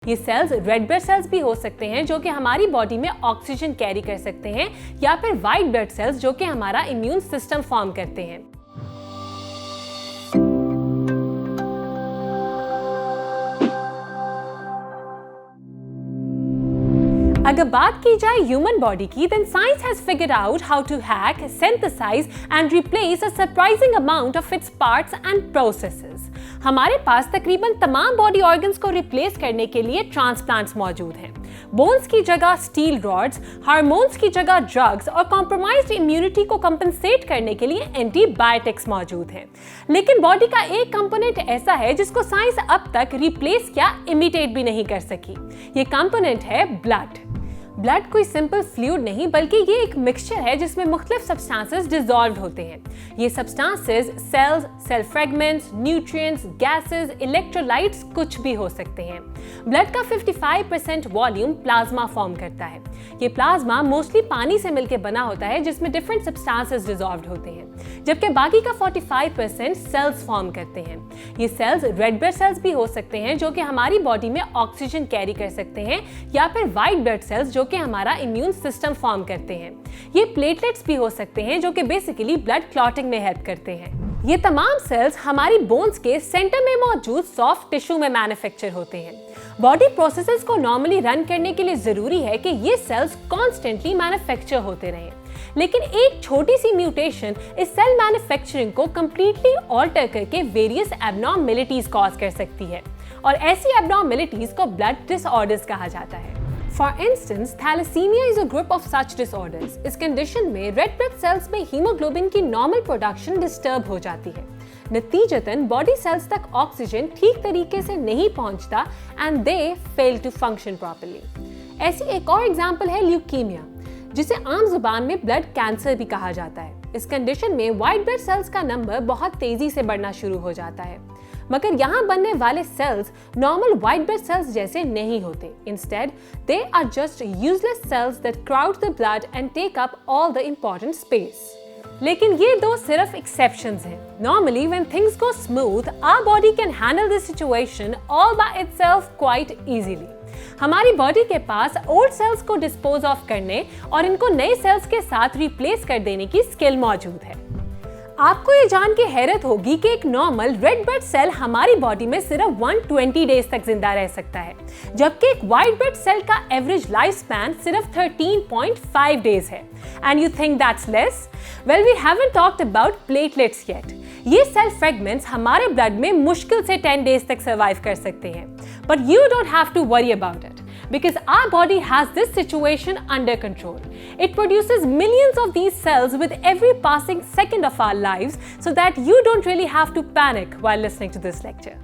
ये cells red blood cells भी हो सकते हैं जो कि हमारी बॉडी में ऑक्सीजन कैरी कर सकते हैं, या फिर व्हाइट ब्लड सेल्स जो कि हमारा इम्यून सिस्टम फॉर्म करते हैं। अगर बात की जाए ह्यूमन बॉडी की, then science has figured out how to hack, synthesize and replace a surprising amount of its parts and processes. हमारे पास तकरीबन तमाम बॉडी ऑर्गन्स को रिप्लेस करने के लिए ट्रांसप्लांट्स मौजूद हैं। बोन्स की जगह स्टील रॉड्स, हार्मोन्स की जगह ड्रग्स और कॉम्प्रोमाइज्ड इम्यूनिटी को कंपनसेट करने के लिए एंटीबायोटिक्स मौजूद हैं। लेकिन बॉडी का एक कंपोनेंट ऐसा है जिसको साइंस अब तक रिप्लेस या इमिटेट भी नहीं कर सकी। ये कंपोनेंट है ब्लड। ब्लड कोई सिंपल फ्लूइड नहीं, बल्कि ये एक मिक्सचर है जिसमें मुख्तलिफ सब्सटेंसेस डिसॉल्व होते हैं। ये substances cells, cell fragments, nutrients, gases, electrolytes कुछ भी हो सकते हैं। ब्लड का 55% वॉल्यूम प्लाज्मा फॉर्म करता है। ये प्लाज्मा मोस्टली पानी से मिलकर बना होता है जिसमें डिफरेंट सब्सटेंसेस डिसॉल्व होते हैं, जबकि बाकी का 45% सेल्स फॉर्म करते हैं। ये सेल्स रेड ब्लड सेल्स भी हो सकते हैं जो कि हमारी बॉडी में ऑक्सीजन कैरी कर सकते हैं, या फिर व्हाइट ब्लड सेल्स जो कि हमारा इम्यून सिस्टम फॉर्म करते हैं। ये प्लेटलेट्स भी हो सकते हैं जो कि बेसिकली ब्लड क्लॉटिंग में हेल्प करते हैं। ये तमाम सेल्स हमारी बोन्स के सेंटर में मौजूद सॉफ्ट टिश्यू में मैन्युफैक्चर होते हैं। बॉडी प्रोसेसेस को नॉर्मली रन करने के लिए जरूरी है कि ये सेल्स कॉन्स्टेंटली मैन्युफैक्चर होते रहें, लेकिन एक छोटी सी म्यूटेशन इस सेल मैन्युफैक्चरिंग को कंप्लीटली ऑल्टर करके वेरियस एब्नॉर्मैलिटीज कॉज कर सकती है, और ऐसी एब्नॉर्मैलिटीज को ब्लड डिसऑर्डर्स कहा जाता है। For instance, thalassemia is a group of such disorders. इस कंडीशन में रेड ब्लड सेल्स में हीमोग्लोबिन की नॉर्मल प्रोडक्शन डिस्टर्ब हो जाती है। नतीजतन बॉडी सेल्स तक ऑक्सीजन ठीक तरीके से नहीं पहुंचता and they fail to function properly. ऐसी एक और एग्जांपल है ल्यूकीमिया, जिसे आम जुबान में ब्लड कैंसर भी कहा जाता है। इस कंडीशन में व्हाइट ब्लड सेल्स का नंबर बहुत तेजी से बढ़ना शुरू हो जाता है, मगर यहाँ बनने वाले cells normal white blood cells जैसे नहीं होते। Instead they are just useless cells that crowd the blood and take up all the important space. लेकिन ये दो सिर्फ एक्सेप्शंस हैं। Normally when things go smooth, our body can handle this situation all by itself quite easily. हमारी body के पास old cells को dispose of करने और इनको नए सेल्स के साथ रिप्लेस कर देने की स्किल मौजूद है। आपको ये जान के हैरत होगी कि एक नॉर्मल रेड ब्लड सेल हमारी बॉडी में सिर्फ 120 डेज तक जिंदा रह सकता है, जबकि एक व्हाइट ब्लड सेल का एवरेज लाइफ स्पैन सिर्फ 13.5 डेज है। And you think that's less? Well, we haven't talked about platelets yet. ये सेल फ्रेगमेंट्स हमारे ब्लड में मुश्किल से 10 डेज तक सर्वाइव कर सकते हैं, but you don't have to worry about it, because our body has this situation under control. It produces millions of these cells with every passing second of our lives, so that you don't really have to panic while listening to this lecture.